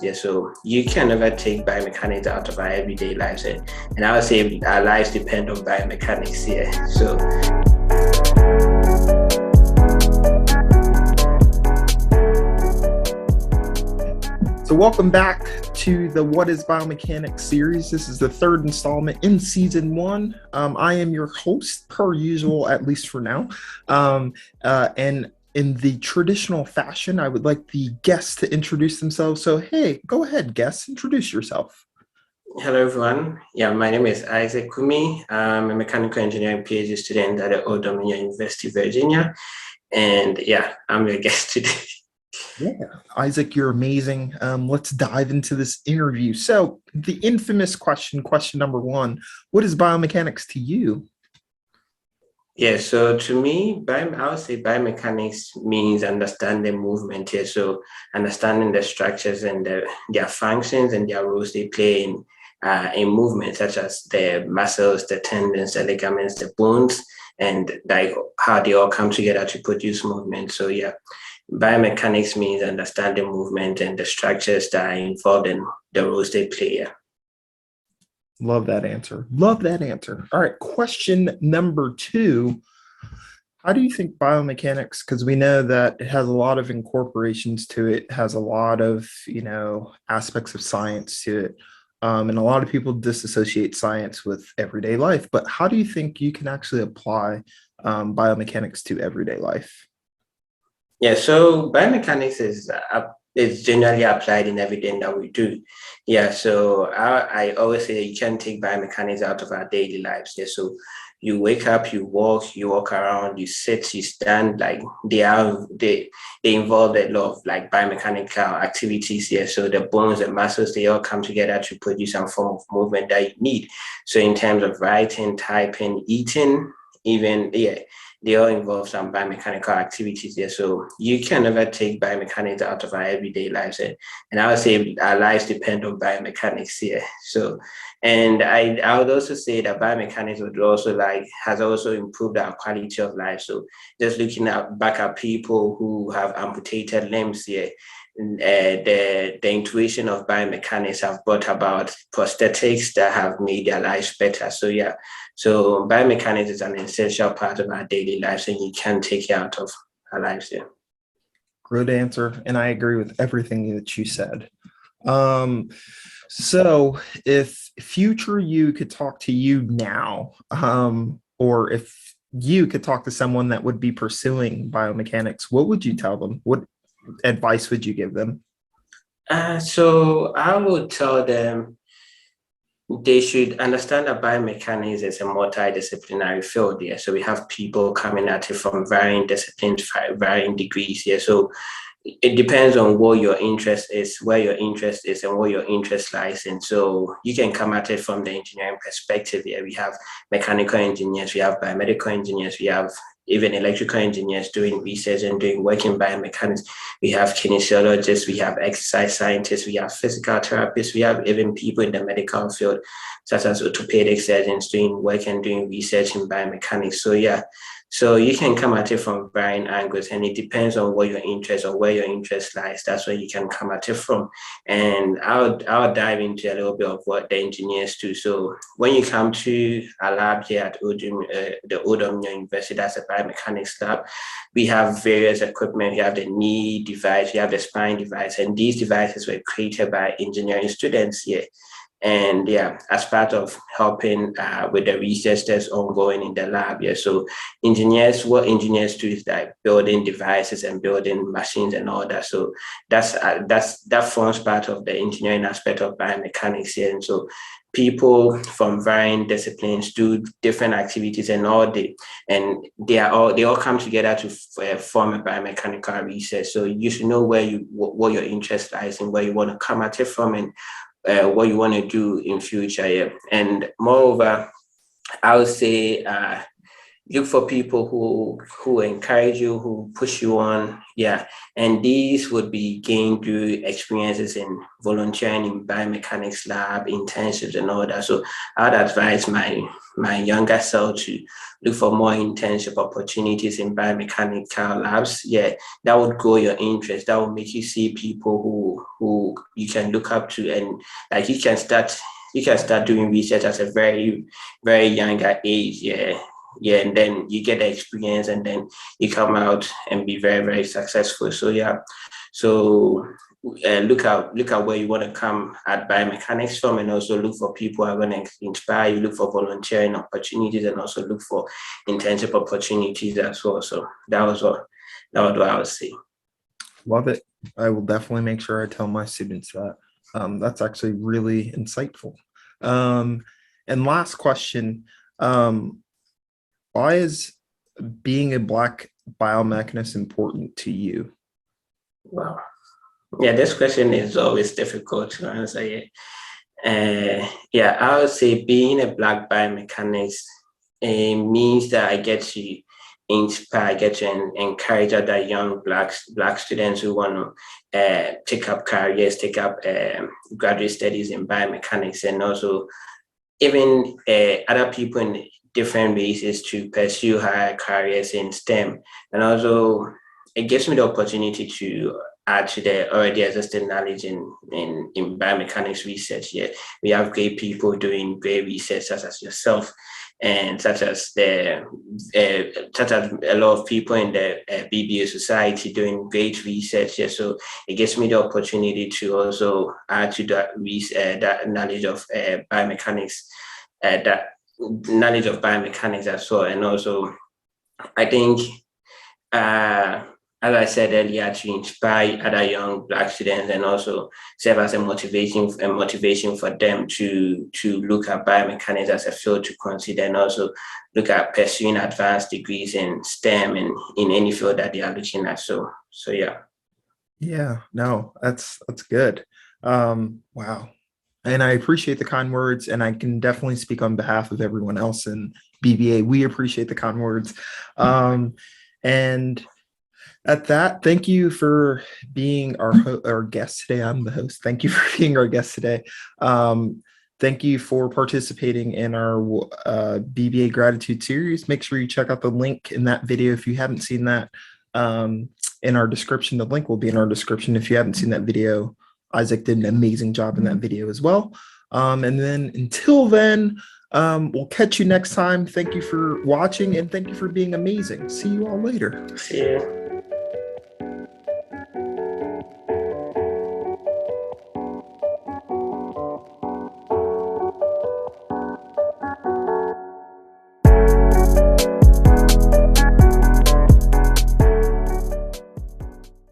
Yeah, so you can never take biomechanics out of our everyday lives. And I would say our lives depend on biomechanics here. So welcome back to the What is Biomechanics series. This is the third installment in season one. I am your host, per usual, at least for now. And in the traditional fashion, I would like the guests to introduce themselves. So, hey, go ahead, guests, introduce yourself. Hello, everyone. Yeah, my name is Kumi. I'm a mechanical engineering PhD student at the Old Dominion University, Virginia. And yeah, I'm your guest today. Yeah, Isaac, you're amazing. Let's dive into this interview. So, the infamous question number one, what is biomechanics to you? Yeah, so to me, I would say biomechanics means understanding movement here. So understanding the structures and their functions and their roles they play in movement, such as the muscles, the tendons, the ligaments, the bones, and like how they all come together to produce movement. So yeah, biomechanics means understanding movement and the structures that are involved in the roles they play. Yeah. Love that answer. Love that answer. All right. Question number two. How do you think biomechanics, because we know that it has a lot of incorporations to it, has a lot of, aspects of science to it. And a lot of people disassociate science with everyday life. But how do you think you can actually apply biomechanics to everyday life? Yeah, so biomechanics is generally applied in everything that we do. Yeah, so I always say you can't take biomechanics out of our daily lives. Yeah, so you wake up, you walk around, you sit, you stand. Like they involve a lot of like biomechanical activities here. So the bones, the muscles, they all come together to produce some form of movement that you need. So in terms of writing, typing, eating, even they all involve some biomechanical activities there. So you can never take biomechanics out of our everyday lives. And I would say our lives depend on biomechanics here. So, and I would also say that biomechanics would also has also improved our quality of life. So just looking back at people who have amputated limbs here, the intuition of biomechanics have brought about prosthetics that have made their lives better. So yeah, so biomechanics is an essential part of our daily lives, and you can't take it out of our lives. Yeah. Great answer. And I agree with everything that you said. So if future you could talk to you now, or if you could talk to someone that would be pursuing biomechanics, what would you tell them? What advice would you give them? So I would tell them they should understand that biomechanics is a multidisciplinary field here. So we have people coming at it from varying disciplines, varying degrees here. So it depends on what your interest is, where your interest is, and what your interest lies in. So you can come at it from the engineering perspective here. We have mechanical engineers, we have biomedical engineers, we have even electrical engineers doing research and doing work in biomechanics. We have kinesiologists, we have exercise scientists, we have physical therapists, we have even people in the medical field, such as orthopedic surgeons doing work and doing research in biomechanics. So yeah, so you can come at it from varying angles, and it depends on what your interest or where your interest lies. That's where you can come at it from. And I'll dive into a little bit of what the engineers do. So when you come to a lab here at the Old Dominion University, that's a biomechanics lab, we have various equipment. We have the knee device, we have the spine device, and these devices were created by engineering students here. And yeah, as part of helping with the research that's ongoing in the lab, yeah. So what engineers do is like building devices and building machines and all that. So that forms part of the engineering aspect of biomechanics here. And so people from varying disciplines do different activities they all come together to form a biomechanical research. So you should know what your interest lies and where you want to come at it from, and what you want to do in future. Yeah. And moreover, I would say look for people who encourage you, who push you on. Yeah. And these would be gained through experiences in volunteering in biomechanics lab, internships and all that. So I'd advise my younger self to look for more internship opportunities in biomechanical labs. Yeah, that would grow your interest. That would make you see people who you can look up to, and like you can start doing research at a very, very younger age. Yeah. Yeah, and then you get the experience, and then you come out and be very, very successful. So yeah, so look at where you want to come at biomechanics from, and also look for people who are going to inspire you. Look for volunteering opportunities, and also look for internship opportunities as well. So that was what I would say. Love it. I will definitely make sure I tell my students that. That's actually really insightful. And last question, why is being a Black biomechanist important to you? Wow. Yeah, this question is always difficult to answer. Yeah. Yeah, I would say being a Black biomechanist means that I get to inspire, I get to encourage other young Black students who want to take up careers, take up graduate studies in biomechanics, and also even other people in different races to pursue higher careers in STEM. And also, it gives me the opportunity to add to the already existing knowledge in biomechanics research. Yeah, we have great people doing great research, such as yourself, and such as a lot of people in the BBA society doing great research. Yeah, so it gives me the opportunity to also add to that knowledge of biomechanics, that knowledge of biomechanics as well. And also, I think, as I said earlier, to inspire other young Black students, and also serve as a motivation for them to look at biomechanics as a field to consider, and also look at pursuing advanced degrees in STEM and in any field that they are looking at. So yeah. Yeah, no, that's good. Wow. And I appreciate the kind words, and I can definitely speak on behalf of everyone else in BBA. We appreciate the kind words. And at that, thank you for being our guest today. I'm the host. Thank you for being our guest today. Thank you for participating in our BBA Gratitude Series. Make sure you check out the link in that video if you haven't seen that. In our description, the link will be in our description. If you haven't seen that video, Isaac did an amazing job in that video as well. And then until then, we'll catch you next time. Thank you for watching, and thank you for being amazing. See you all later. See you.